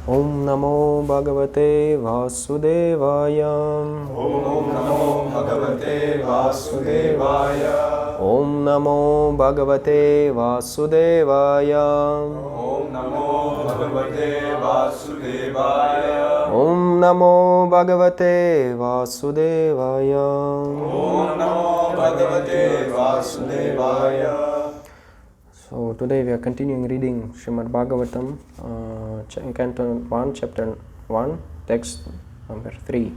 Om Namo Bhagavate Vasudevaya. Om Namo Bhagavate Vasudevaya. Om Namo Bhagavate Vasudevaya. Om Namo Bhagavate Vasudevaya. Om Namo Bhagavate Vasudevaya. Om Namo Bhagavate Vasudevaya. So today we are continuing reading Srimad Bhagavatam, Canto 1, Chapter 1, text number 3.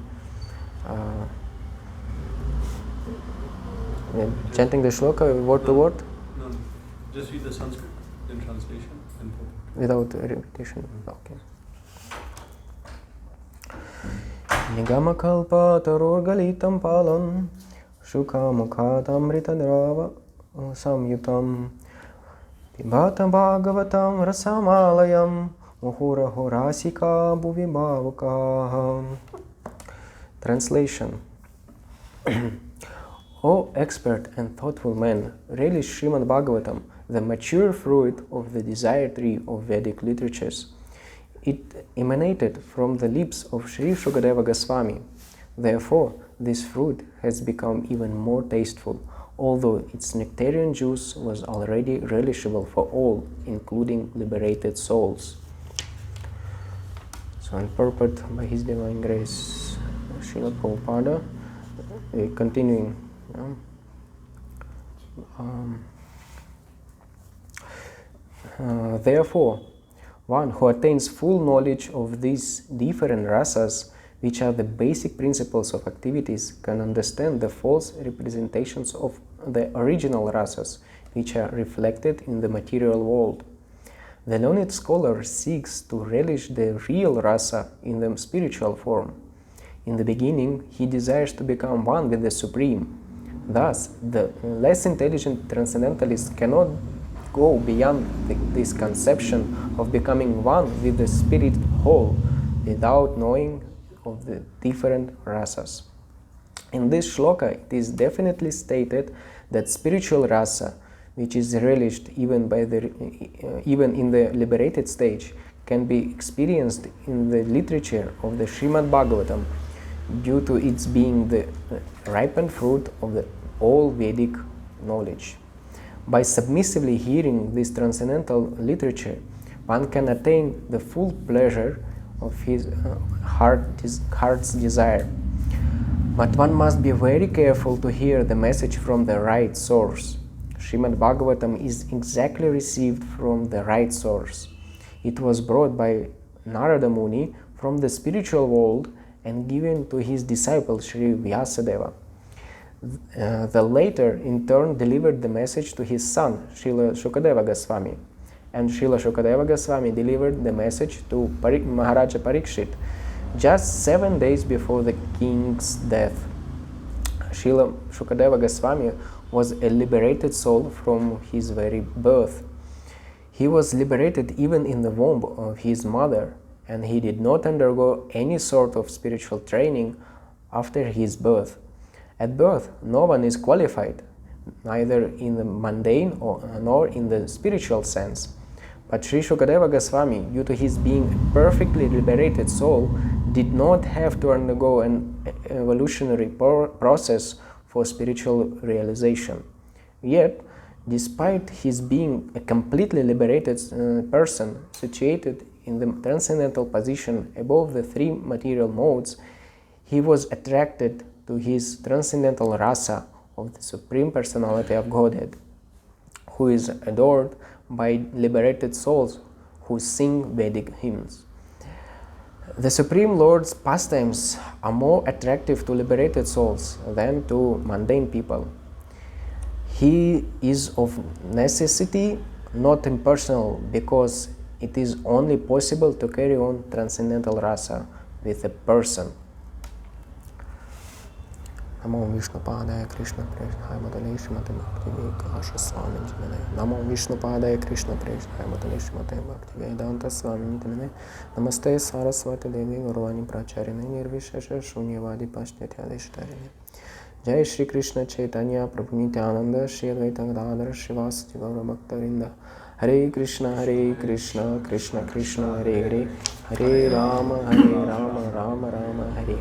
Chanting the shloka word to word? No, just read the Sanskrit in translation and purport. Without repetition? Okay. Nigama kalpa tarorgalitam palam Shuka mukhatamritadrava samyutam Pibata Bhagavatam rasamalayam Muhuraho rasika bhuvi bhavakaha. Translation. O expert and thoughtful man, relish Srimad Bhagavatam, the mature fruit of the desire tree of Vedic literatures. It emanated from the lips of Sri Shukadeva Goswami. Therefore, this fruit has become even more tasteful, although its nectarian juice was already relishable for all, including liberated souls. So, in purport by His Divine Grace, Srila Prabhupada, continuing. Therefore, one who attains full knowledge of these different rasas, which are the basic principles of activities, can understand the false representations of the original rasas, which are reflected in the material world. The learned scholar seeks to relish the real rasa in the spiritual form. In the beginning, he desires to become one with the Supreme. Thus, the less intelligent transcendentalist cannot go beyond this conception of becoming one with the spirit whole without knowing of the different rasas. In this shloka, it is definitely stated that spiritual rasa, which is relished even in the liberated stage, can be experienced in the literature of the Srimad Bhagavatam due to its being the ripened fruit of the all Vedic knowledge. By submissively hearing this transcendental literature, one can attain the full pleasure of his heart's desire. But one must be very careful to hear the message from the right source. Srimad Bhagavatam is exactly received from the right source. It was brought by Narada Muni from the spiritual world and given to his disciple Sri Vyasadeva. The latter, in turn, delivered the message to his son, Srila Shukadeva Goswami. And Srila Shukadeva Goswami delivered the message to Maharaja Parikshit just 7 days before the king's death. Srila Shukadeva Goswami was a liberated soul from his very birth. He was liberated even in the womb of his mother, and he did not undergo any sort of spiritual training after his birth. At birth, no one is qualified, neither in the mundane nor in the spiritual sense. But Sri Shukadeva Goswami, due to his being a perfectly liberated soul, did not have to undergo an evolutionary process for spiritual realization. Yet, despite his being a completely liberated person situated in the transcendental position above the three material modes, he was attracted to his transcendental rasa of the Supreme Personality of Godhead, who is adored by liberated souls who sing Vedic hymns. The Supreme Lord's pastimes are more attractive to liberated souls than to mundane people. He is of necessity not impersonal, because it is only possible to carry on transcendental rasa with a person. Namo Vishnupadaya Krishna Prejnaya Madale Shrimate Bhakti Swami Nityanande. Namo Vishnupadaya Krishna Prejnaya Madale Shrimate Bhakti Vedanta Swami Nityanande. Namaste Saraswati Devi Gurvani Pracharine Nirvishesha Shunyavadi Pashnyatyadishtarine. Jai Shri Krishna Chaitanya Prabhu Nityananda Shri Advaita Gadadhara Shivasati Gaura Bhaktarinda. Hare Krishna, Krishna Krishna, Hare Hare, Hare Rama, Rama Rama, Hare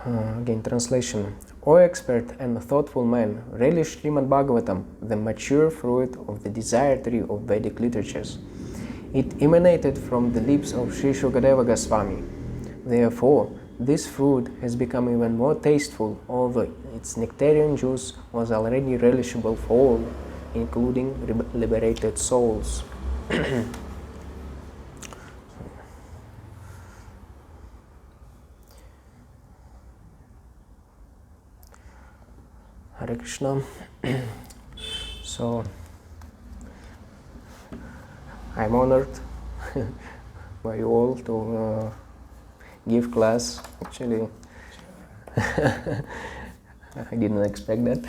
Hare. Again, translation. O expert and thoughtful man, relish Srimad Bhagavatam, the mature fruit of the desire tree of Vedic literatures. It emanated from the lips of Sri Shukadeva Goswami. Therefore, this fruit has become even more tasteful, although its nectarian juice was already relishable for all, including liberated souls. Hare Krishna. So, I'm honored by you all to give class. Actually, I didn't expect that.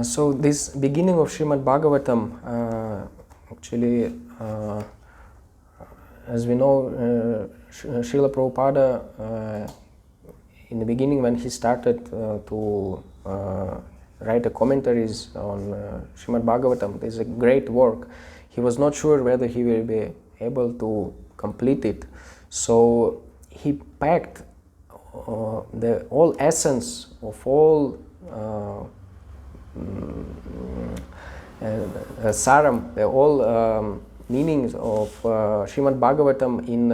So this beginning of Srimad Bhagavatam, actually, as we know, Srila Prabhupada, in the beginning when he started to write the commentaries on Srimad Bhagavatam, this is a great work. He was not sure whether he will be able to complete it. So he packed the whole essence of all saram, the whole meanings of Srimad Bhagavatam in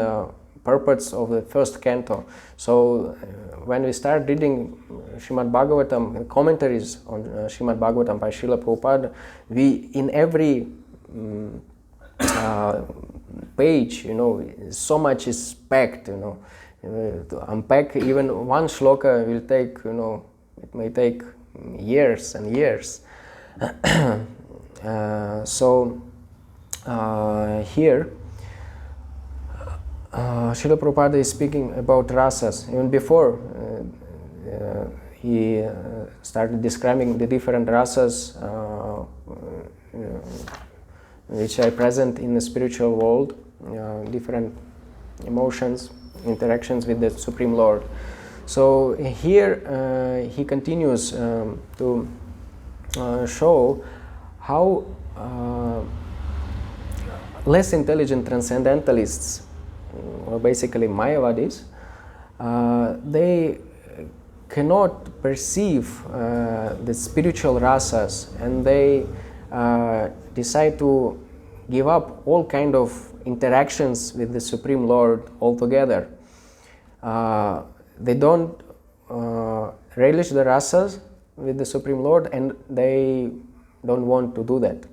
purports of the first canto. So when we start reading Srimad Bhagavatam, commentaries on Srimad Bhagavatam by Srila Prabhupada, we in every page, so much is packed, to unpack even one shloka will take, it may take years and years. So here Srila Prabhupada is speaking about rasas. Even before he started describing the different rasas which are present in the spiritual world, different emotions, interactions with the Supreme Lord. So here he continues to show how less intelligent transcendentalists, or basically Mayavadis, they cannot perceive the spiritual rasas, and they decide to give up all kind of interactions with the Supreme Lord altogether. They don't relish the rasas with the Supreme Lord, and they don't want to do that.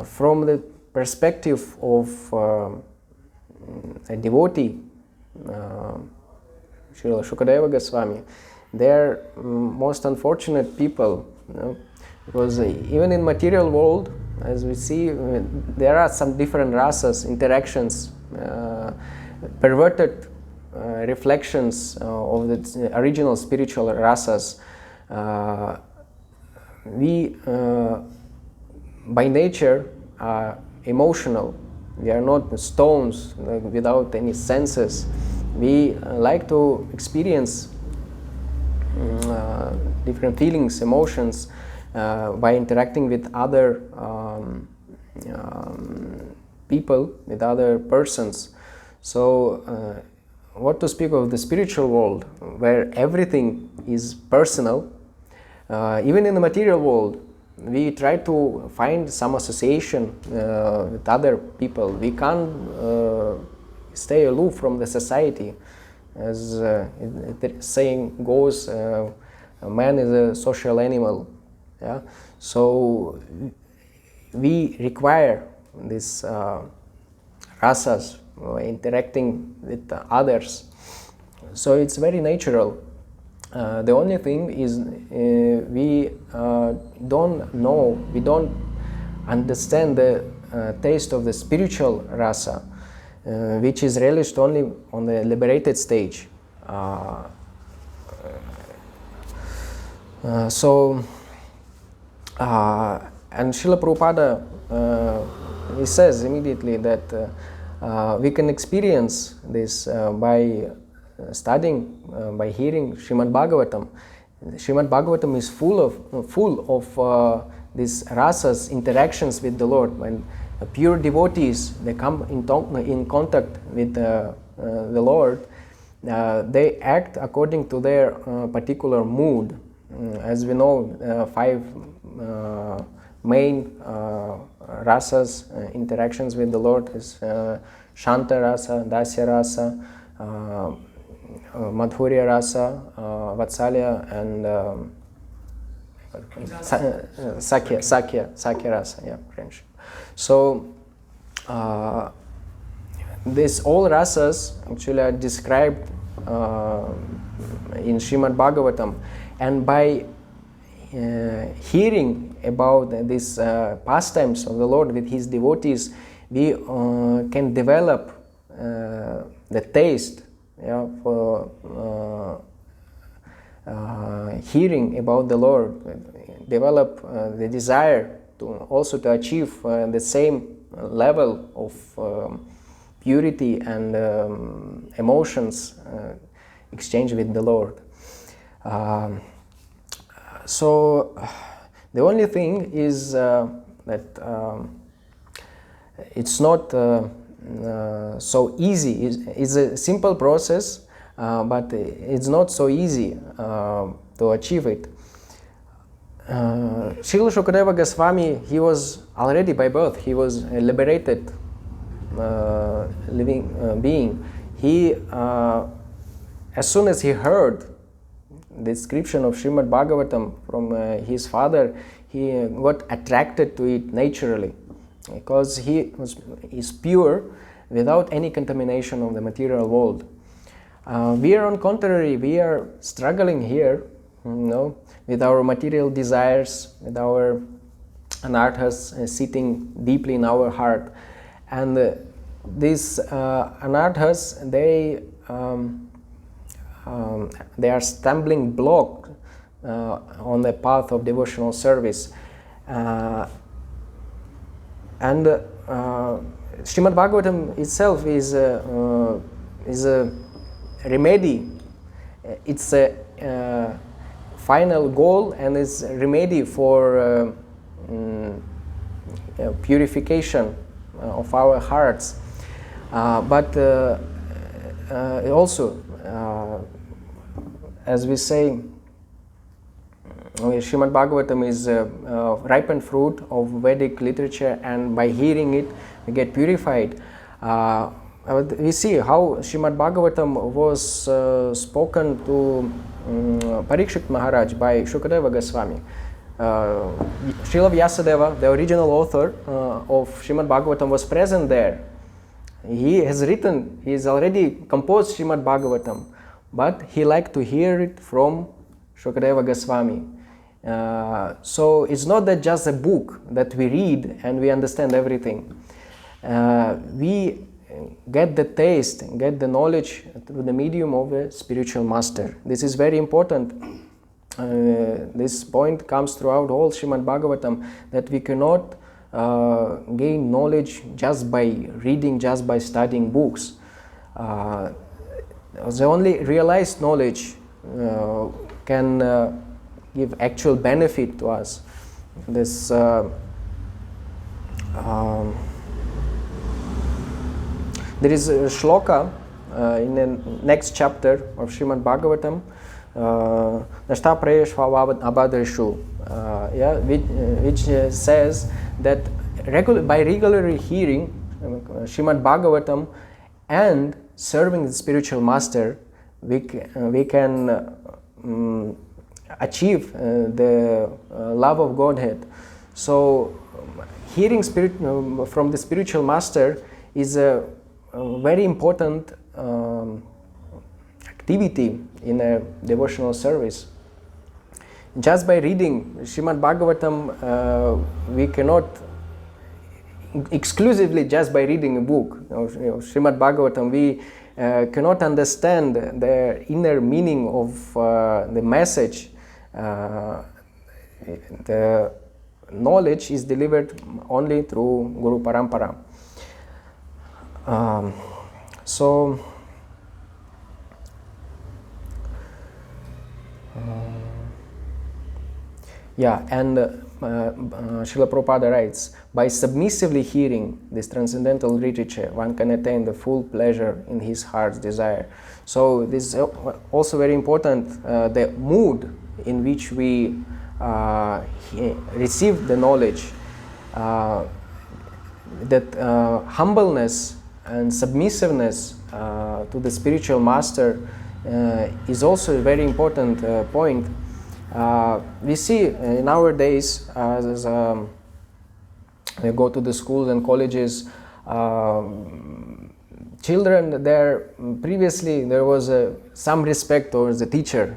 From the perspective of a devotee, Srila Shukadeva Goswami, they are most unfortunate people, because even in material world, as we see, there are some different rasas, interactions, perverted reflections of the original spiritual rasas. We by nature are emotional. We are not stones without any senses. We like to experience different feelings, emotions by interacting with other people, with other persons. So what to speak of the spiritual world, where everything is personal. Even in the material world, we try to find some association with other people. We can't stay aloof from the society. As the saying goes, man is a social animal. Yeah? So we require this rasas, interacting with others. So it's very natural. The only thing is we don't know, we don't understand the taste of the spiritual rasa, which is relished only on the liberated stage. And Srila Prabhupada, he says immediately that we can experience this by studying, by hearing Srimad Bhagavatam. Srimad Bhagavatam is full of these rasas, interactions with the Lord. When pure devotees, they come in contact with the Lord, they act according to their particular mood. As we know, 5 main rasas, interactions with the Lord is Shanta rasa, Dasya rasa, Madhurya rasa, Vatsalya, and Sakya rasa, yeah, French. So these all rasas actually are described in Srimad Bhagavatam, and by hearing about these pastimes of the Lord with his devotees, we can develop the taste, yeah, for hearing about the Lord, develop the desire to also to achieve the same level of purity and emotions exchange with the Lord. So the only thing is that it's not so easy. It's a simple process, but it's not so easy to achieve it. Srila Shukadeva Goswami, he was already by birth, he was a liberated living being. He, as soon as he heard the description of Srimad Bhagavatam from his father, he got attracted to it naturally, because he is pure without any contamination of the material world. We are on contrary, we are struggling here, with our material desires, with our anarthas sitting deeply in our heart. And these anarthas, they are stumbling block on the path of devotional service. And Srimad Bhagavatam itself is a remedy. It's a final goal, and is a remedy for purification of our hearts. But also, as we say, Srimad Bhagavatam is a ripened fruit of Vedic literature, and by hearing it, we get purified. We see how Srimad Bhagavatam was spoken to Parikshit Maharaj by Shukadeva Goswami. Srila Vyasadeva, the original author of Srimad Bhagavatam, was present there. He has already composed Srimad Bhagavatam, but he liked to hear it from Shukadeva Goswami. So it's not that just a book that we read and we understand everything. We get the taste, get the knowledge through the medium of a spiritual master. This is very important. This point comes throughout all Srimad Bhagavatam, that we cannot gain knowledge just by reading, just by studying books. The only realized knowledge can give actual benefit to us. This there is a shloka in the next chapter of Srimad Bhagavatam, Nashta Prayeshva Abadrishu, which says that by regularly hearing Srimad Bhagavatam and serving the spiritual master, we can achieve the love of Godhead. So hearing from the spiritual master is a very important activity in a devotional service. Just by reading Srimad Bhagavatam, we cannot exclusively just by reading a book. Srimad Bhagavatam, we cannot understand the inner meaning of the message. The knowledge is delivered only through Guru Parampara. So Yeah, and Srila Prabhupada writes, by submissively hearing this transcendental literature, one can attain the full pleasure in his heart's desire. So this is also very important, the mood in which we receive the knowledge, that humbleness and submissiveness to the spiritual master is also a very important point. We see nowadays, as we go to the schools and colleges, children there, previously there was some respect towards the teacher,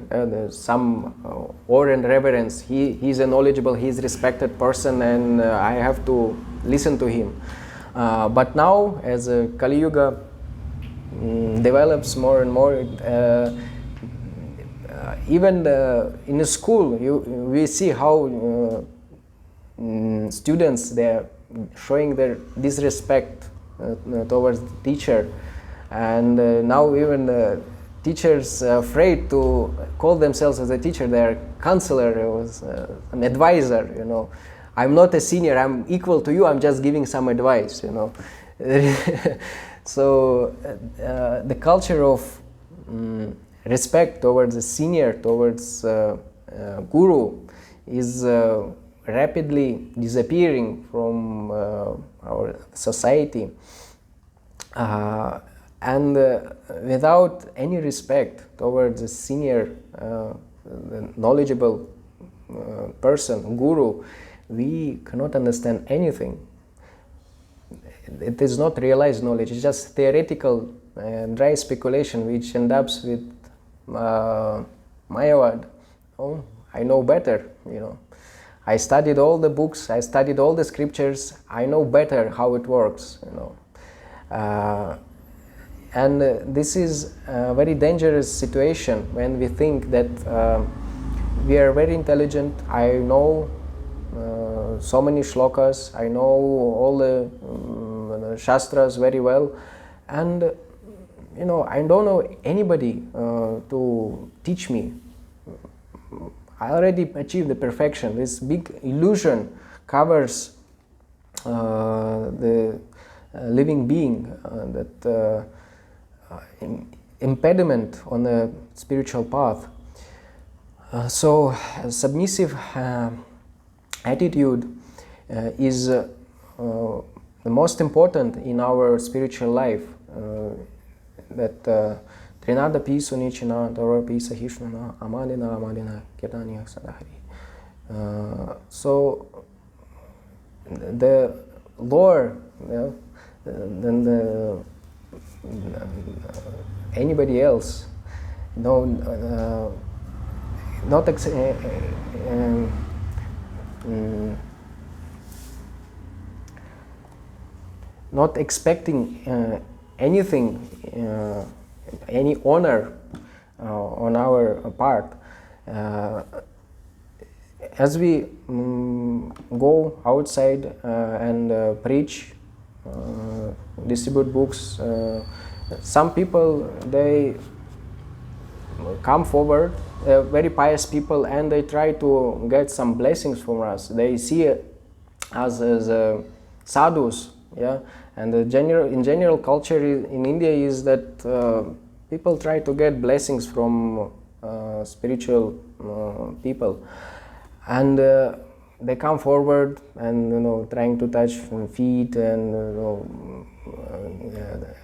some awe and reverence. He's a knowledgeable, he's a respected person, and I have to listen to him. But now, as Kali Yuga develops more and more, even in a school, we see how students, they are showing their disrespect towards the teacher, and now even teachers are afraid to call themselves as a teacher. They are counselor, or an advisor. You know, I'm not a senior. I'm equal to you. I'm just giving some advice. You know, so the culture of respect towards a senior, towards guru, is rapidly disappearing from our society, and without any respect towards a senior, knowledgeable person, guru, we cannot understand anything. It is not realized knowledge, it's just theoretical dry speculation which ends up with Mayavad. Oh, I know better, you know. I studied all the books, I studied all the scriptures, I know better how it works, you know. And this is a very dangerous situation when we think that we are very intelligent. I know so many shlokas, I know all the shastras very well, and you know, I don't know anybody to teach me. I already achieved the perfection. This big illusion covers the living being, that impediment on the spiritual path. So submissive attitude is the most important in our spiritual life. That Trinada Pisu Nichina, Dora Pisa Hishnana, Amalina, Amalina, Kedania Sadahari. So the lower, than the anybody else, no, not expecting anything, any honor on our part. As we go outside and preach, distribute books, some people, they come forward, very pious people, and they try to get some blessings from us. They see us as sadhus, yeah. And in general culture in India is that people try to get blessings from spiritual people, and they come forward and trying to touch feet and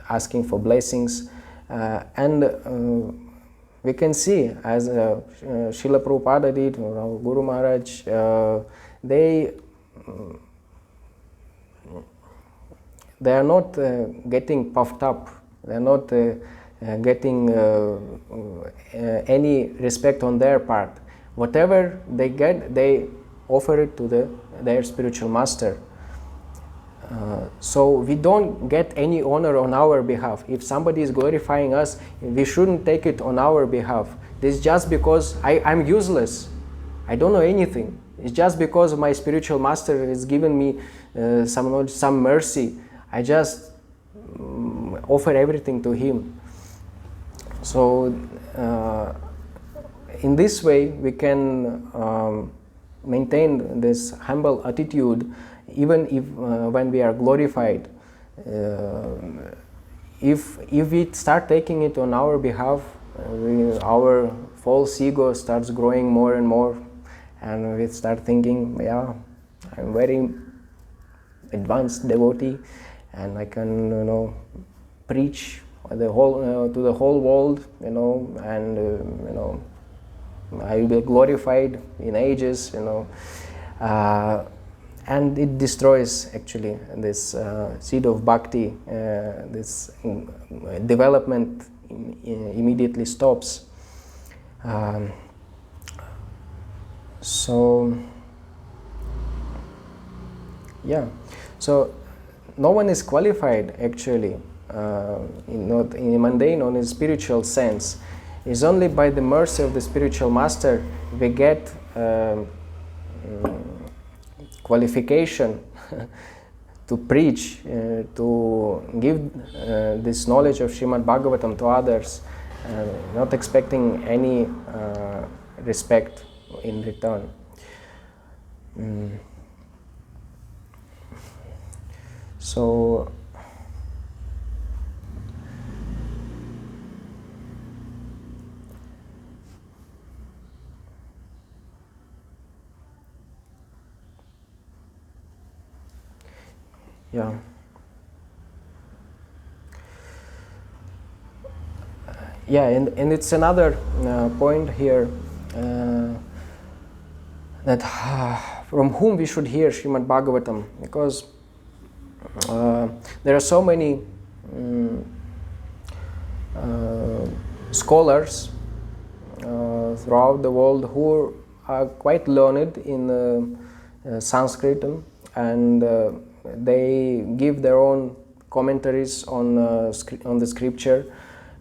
asking for blessings, and we can see as Srila Prabhupada did, Guru Maharaj, they are not getting puffed up. They are not getting any respect on their part. Whatever they get, they offer it to their spiritual master. So we don't get any honor on our behalf. If somebody is glorifying us, we shouldn't take it on our behalf. This is just because I'm useless. I don't know anything. It's just because my spiritual master has given me some knowledge, some mercy. I just offer everything to him. So in this way we can maintain this humble attitude, even if when we are glorified. If we start taking it on our behalf, our false ego starts growing more and more, and we start thinking, yeah, I'm very advanced devotee, and I can, preach the whole to the whole world, and I will be glorified in ages, and it destroys actually this seed of bhakti. This development immediately stops. So no one is qualified actually, not in a mundane or in a spiritual sense. It's only by the mercy of the spiritual master we get qualification to preach, to give this knowledge of Srimad Bhagavatam to others, not expecting any respect in return. So and it's another point here that from whom we should hear Srimad Bhagavatam, because there are so many scholars throughout the world who are quite learned in Sanskrit, and they give their own commentaries on the scripture.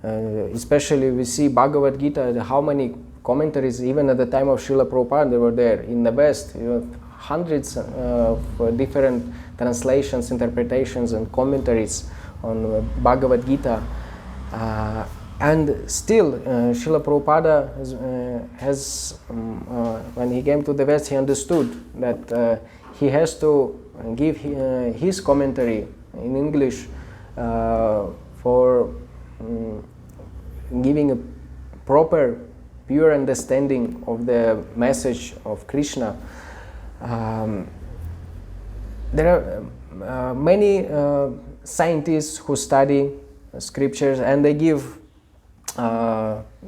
Especially we see Bhagavad Gita, how many commentaries, even at the time of Srila Prabhupada, they were there. In the West, hundreds of different translations, interpretations, and commentaries on Bhagavad Gita. And still, Srila Prabhupada has when he came to the West, he understood that he has to give his commentary in English for giving a proper, pure understanding of the message of Krishna. There are many scientists who study scriptures, and they give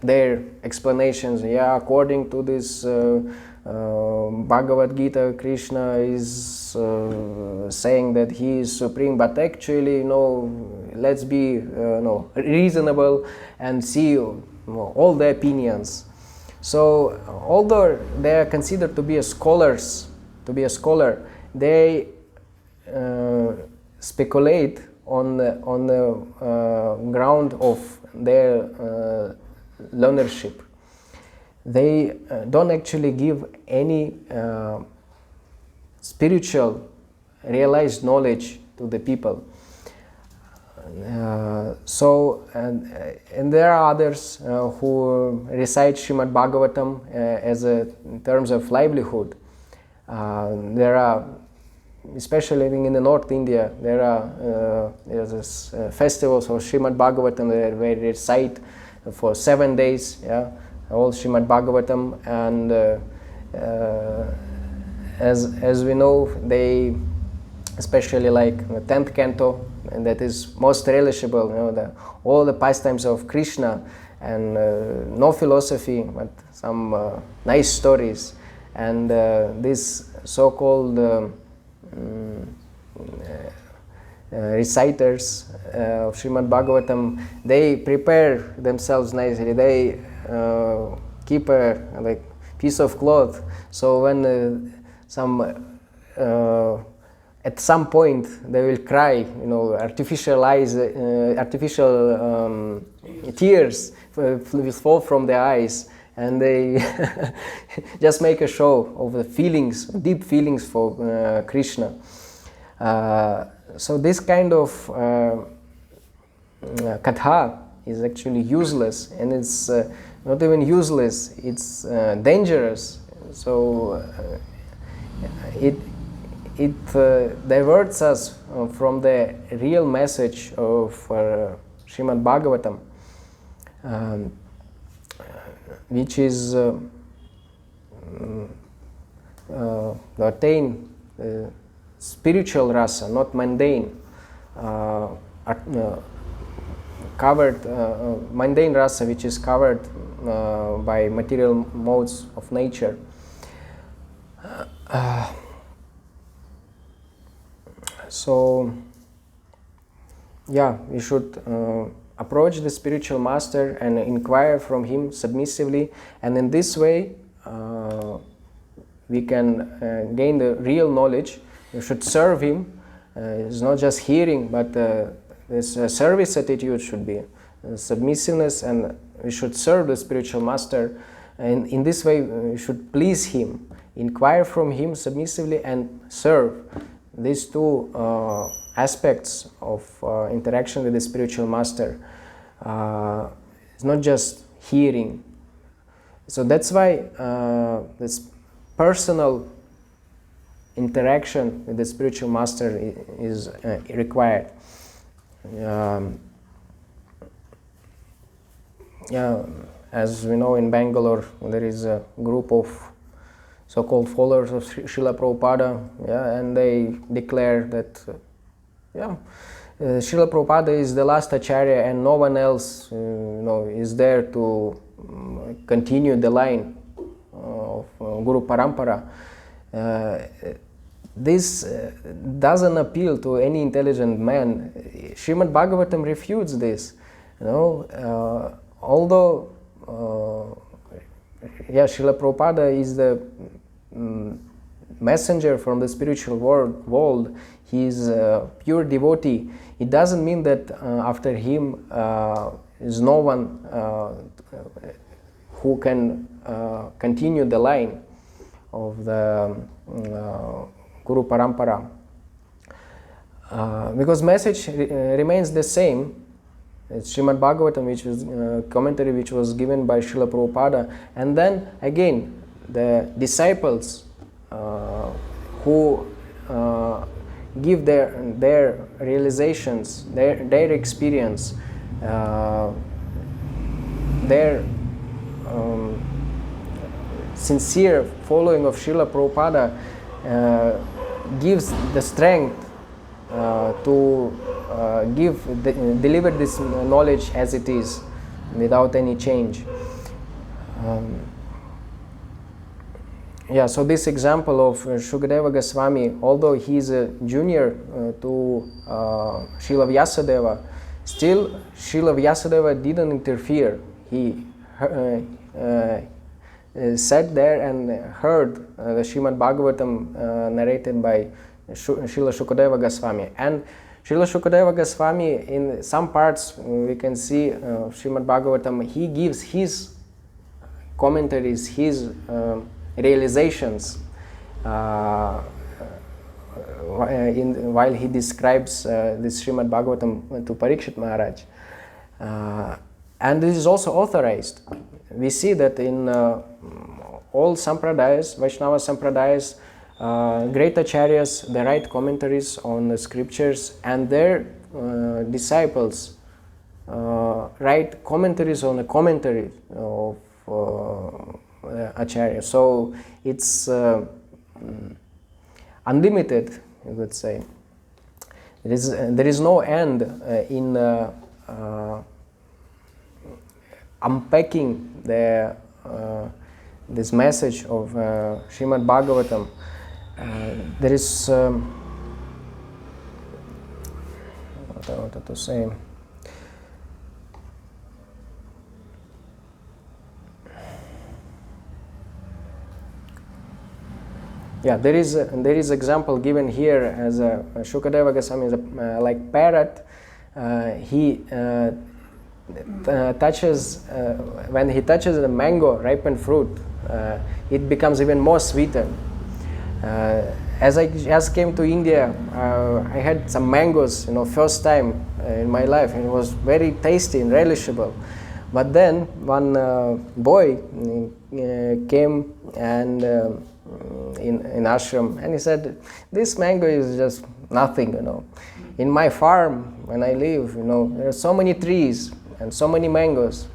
their explanations. According to this Bhagavad Gita, Krishna is saying that he is supreme, but actually, let's be reasonable and see all the opinions. So, although they are considered to be scholars, they speculate on the ground of their learnership. They don't actually give any spiritual realized knowledge to the people. And there are others who recite Srimad Bhagavatam in terms of livelihood. There are, especially in the North India, there's this festivals of Srimad Bhagavatam where they recite for 7 days, all Srimad Bhagavatam, and as we know, they especially like the 10th canto, and that is most relishable, all the pastimes of Krishna, and no philosophy, but some nice stories. And these so-called reciters of Srimad Bhagavatam, they prepare themselves nicely. They keep a piece of cloth, so when at some point they will cry, artificial eyes, artificial tears will fall from their eyes, and they just make a show of the feelings, deep feelings for Krishna. So this kind of katha is actually useless, and it's not even useless, it's dangerous. So it diverts us from the real message of Srimad Bhagavatam, which is to attain spiritual rasa, not mundane, covered mundane rasa, which is covered by material modes of nature. So, yeah, we should approach the spiritual master and inquire from him submissively, and in this way we can gain the real knowledge. We should serve him. It's not just hearing, but this service attitude should be submissiveness, and we should serve the spiritual master, and in this way we should please him, inquire from him submissively and serve. These two aspects of interaction with the spiritual master. It's not just hearing. So that's why this personal interaction with the spiritual master is required. As we know, in Bangalore there is a group of so-called followers of Srila Prabhupada, and they declare that Srila Prabhupada is the last Acharya and no one else is there to continue the line of Guru Parampara. This doesn't appeal to any intelligent man. Srimad Bhagavatam refutes this. Although Srila Prabhupada is the messenger from the spiritual world, he is a pure devotee. It doesn't mean that after him is no one who can continue the line of the Guru Parampara. Because message remains the same. It's Srimad Bhagavatam, which was commentary which was given by Srila Prabhupada, and then again the disciples who give their realizations, their experience, their sincere following of Srila Prabhupada gives the strength to deliver this knowledge as it is, without any change. So this example of Shukadeva Goswami, although he is a junior to Srila Vyasadeva, still Srila Vyasadeva didn't interfere. He sat there and heard the Srimad Bhagavatam narrated by Srila Shukadeva Goswami. And Srila Shukadeva Goswami, in some parts we can see Srimad Bhagavatam, he gives his commentaries, his realizations while he describes this Srimad Bhagavatam to Parikshit Maharaj. And this is also authorized. We see that in all sampradayas, Vaishnava sampradayas, great acharyas, they write commentaries on the scriptures, and their disciples write commentaries on the commentary of acharya. So it's unlimited, you could say. There is no end in unpacking this message of Srimad Bhagavatam. There is what I wanted to say. There is example given here as Shukadeva Goswami is like parrot. He touches when he touches the mango, ripened fruit, it becomes even more sweeter. As I just came to India, I had some mangoes, first time in my life, and it was very tasty and relishable. But then one boy came and in ashram, and he said, "This mango is just nothing, you know. In my farm, when I live, you know, there are so many trees and so many mangoes,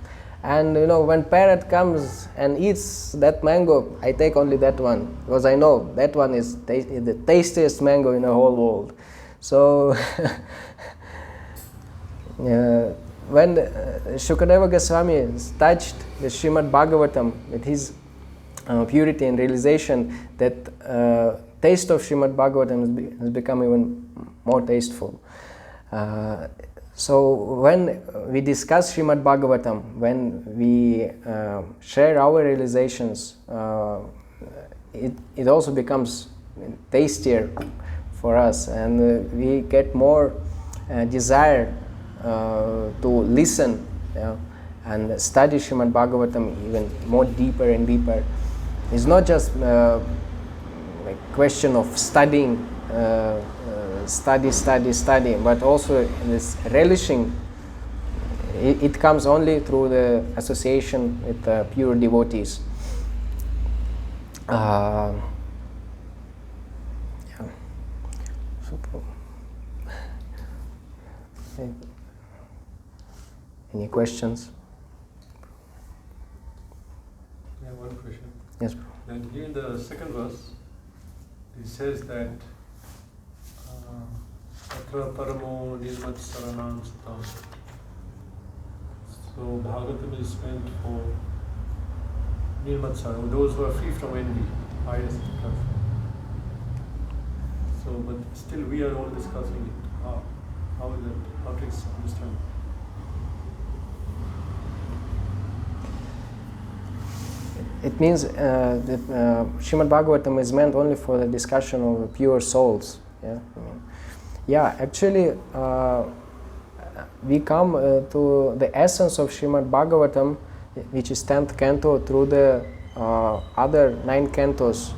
and you know, when parrot comes and eats that mango, I take only that one, because I know that one is the tastiest mango in the whole world." So when Shukadeva Goswami touched the Srimad Bhagavatam with his purity and realization, that taste of Srimad Bhagavatam has become even more tasteful. So when we discuss Srimad Bhagavatam, when we share our realizations, it also becomes tastier for us, and we get more desire to listen, and study Srimad Bhagavatam even more deeper and deeper. It's not just a question of studying, study, but also this relishing. It comes only through the association with pure devotees. Any questions? Yeah, one question. Yes. Then here in the second verse, it says that Atra Paramo Nirmat Saranam Satam. So Bhagavatam is meant for Nirmat Saranam, those who are free from envy, highest class. So, but still we are all discussing it. How is it? How to understand? It means that Srimad Bhagavatam is meant only for the discussion of pure souls. Actually, we come to the essence of Srimad Bhagavatam, which is 10th canto, through the other 9 cantos.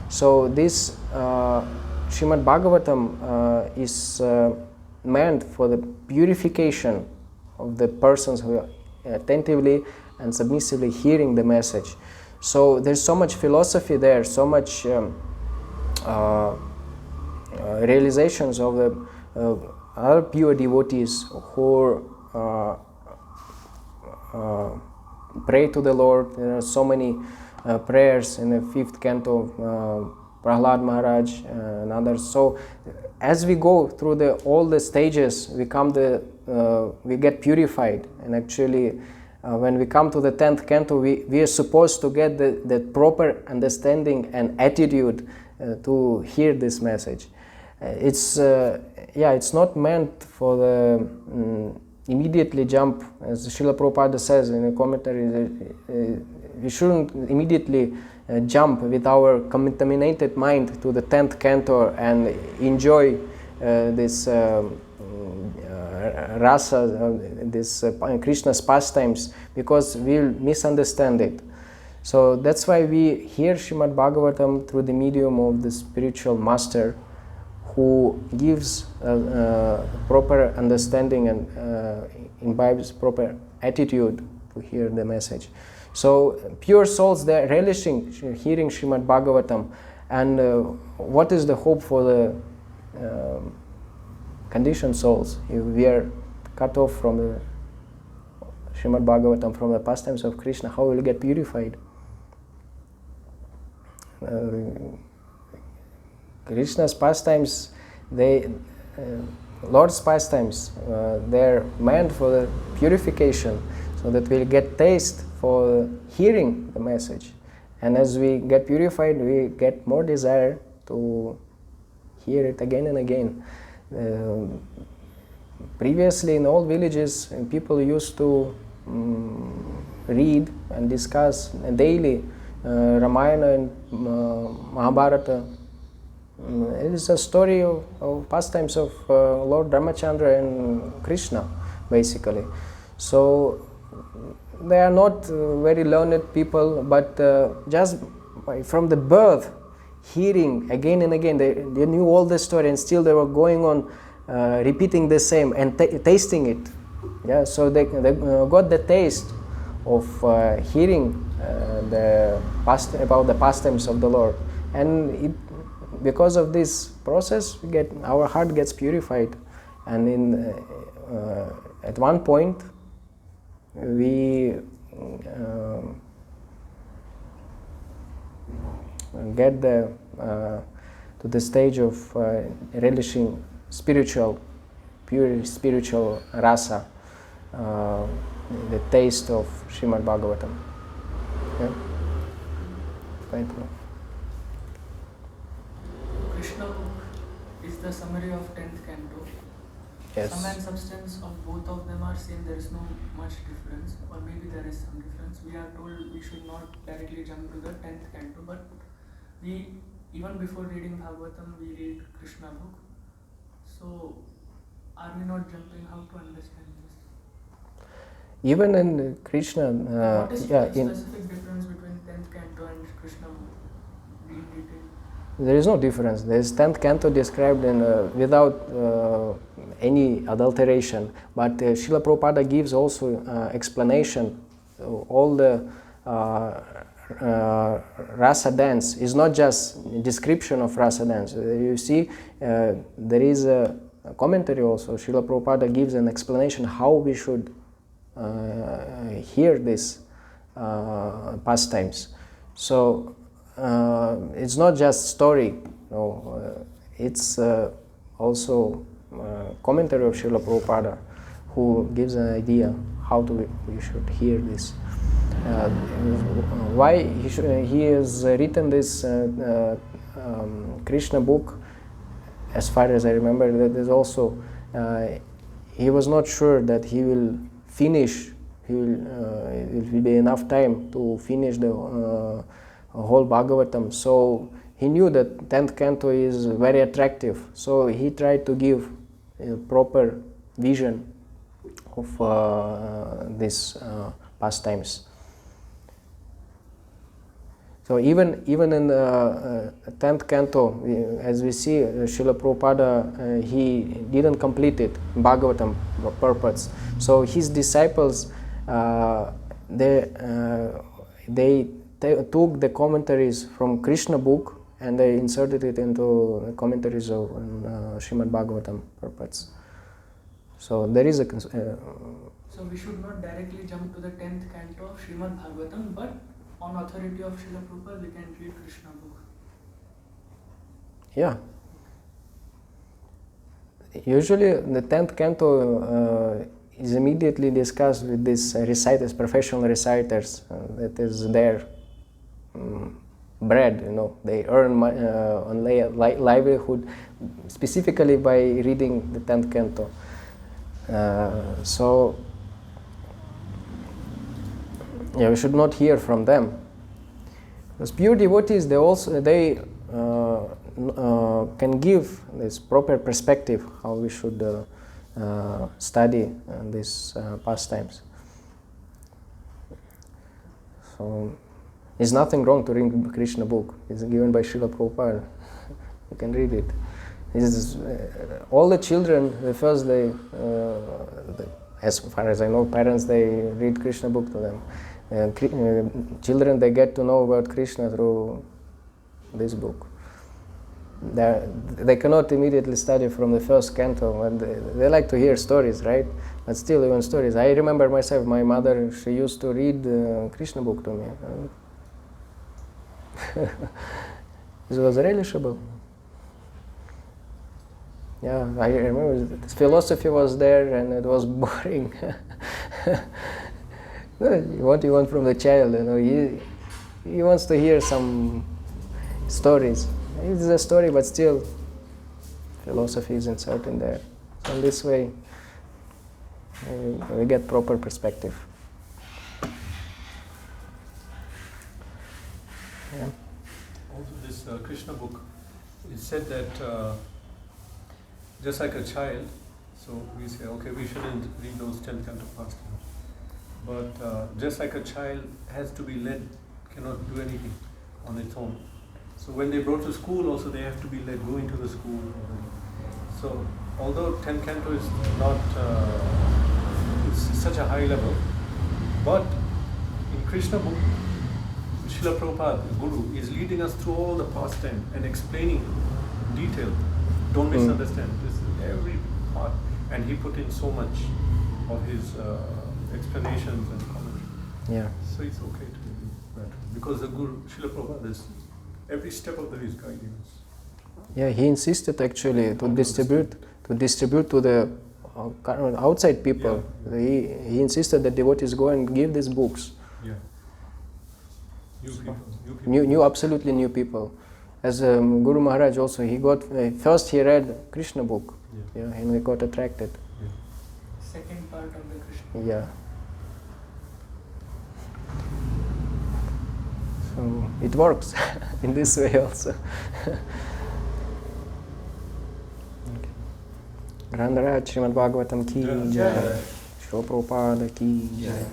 So this Srimad Bhagavatam is meant for the purification of the persons who are attentively and submissively hearing the message. So there's so much philosophy there, so much realizations of the other pure devotees who pray to the Lord. There are so many prayers in the 5th canto, Prahlad Maharaj and others. So as we go through all the stages, we get purified, and actually when we come to the 10th canto, we are supposed to get the proper understanding and attitude to hear this message. It's not meant for the immediately jump, as Srila Prabhupada says in a commentary. We shouldn't immediately jump with our contaminated mind to the 10th canto and enjoy this rasa, this Krishna's pastimes, because we'll misunderstand it. So that's why we hear Srimad Bhagavatam through the medium of the spiritual master, who gives proper understanding and imbibes proper attitude to hear the message. So pure souls, they are relishing hearing Srimad Bhagavatam. And what is the hope for the conditioned souls? If we are cut off from the Srimad Bhagavatam, from the pastimes of Krishna, how will we get purified? Krishna's pastimes, Lord's pastimes, they're meant for the purification, so that we'll get taste for hearing the message. And as we get purified, we get more desire to hear it again and again. Previously, in all villages, people used to read and discuss daily Ramayana and Mahabharata. It is a story of pastimes of Lord Ramachandra and Krishna, basically. So they are not very learned people, but just from the birth, hearing again and again, they knew all the story, and still they were going on repeating the same and tasting it. Yeah, so they got the taste of hearing about the pastimes of the Lord. and because of this process, our heart gets purified, and at one point we get to the stage of relishing pure spiritual rasa, the taste of Srimad Bhagavatam. Yeah? Thank you. Krishna book is the summary of 10th canto. Yes. Sum and substance of both of them are same, there is no much difference, or maybe there is some difference. We are told we should not directly jump to the 10th canto, but we, even before reading Bhagavatam, we read Krishna book. So, are we not jumping? How to understand this? Even in Krishna, What is the specific difference between 10th canto and Krishna book in detail? there is no difference. There is 10th canto described without any adulteration, but Srila Prabhupada gives also explanation. All the rasa dance is not just description of rasa dance. You see, there is a commentary also. Srila Prabhupada gives an explanation how we should hear these pastimes. So it's not just story. It's also commentary of Srila Prabhupada, who gives an idea how we should hear this. Why he has written this Krishna book, as far as I remember, that is also he was not sure that he will finish. It will be enough time to finish the whole Bhagavatam. So he knew that 10th canto is very attractive. So he tried to give a proper vision of these pastimes. So even in the 10th canto, as we see, Srila Prabhupada, he didn't complete it, Bhagavatam purpose. So his disciples, they took the commentaries from Krishna book and they inserted it into the commentaries of Srimad Bhagavatam purpose. So there is a... So we should not directly jump to the 10th canto of Srimad Bhagavatam, but on authority of Srila Prabhupada, we can read Krishna book. Yeah. Usually the 10th canto is immediately discussed with these reciters, professional reciters, that is their bread, they earn on livelihood specifically by reading the 10th canto. So we should not hear from them. Because pure devotees, they can give this proper perspective how we should study these pastimes. So there's nothing wrong to read Krishna book. It's given by Srila Prabhupada. You can read it. All the children, the first as far as I know, parents, they read Krishna book to them. Children, they get to know about Krishna through this book. They cannot immediately study from the first canto, and they like to hear stories, right? But still, even stories. I remember myself, my mother, she used to read Krishna book to me. It was relishable. Yeah, I remember the philosophy was there and it was boring. What you want from the child, he wants to hear some stories. It's a story, but still philosophy is inserted there. So in this way, we get proper perspective. Yeah. Also, this Krishna book, it said that just like a child, so we say, okay, we shouldn't read those 10th canto pastimes. But just like a child has to be led, cannot do anything on its own. So when they brought to school also, they have to be led, go into the school. So although 10th canto is not, it's such a high level, but in Krishna book, Srila Prabhupada, Guru, is leading us through all the pastime and explaining detail. Don't misunderstand. This is every part, and he put in so much of his explanations and comments. Yeah. So it's okay to do that because the Guru, Srila Prabhupada, is every step of the way is guiding us. Yeah, he insisted actually to distribute to the outside people. Yeah. He insisted that devotees go and give these books. Yeah. New people. New, absolutely new people. As Guru Maharaj also, he got first he read Krishna book, Yeah. and he got attracted. Yeah. Second part of the Krishna. Yeah. So it works in this way also. Grandaraj Srimad Bhagavatam ki Jai. jai, Srila Prabhupada ki jai.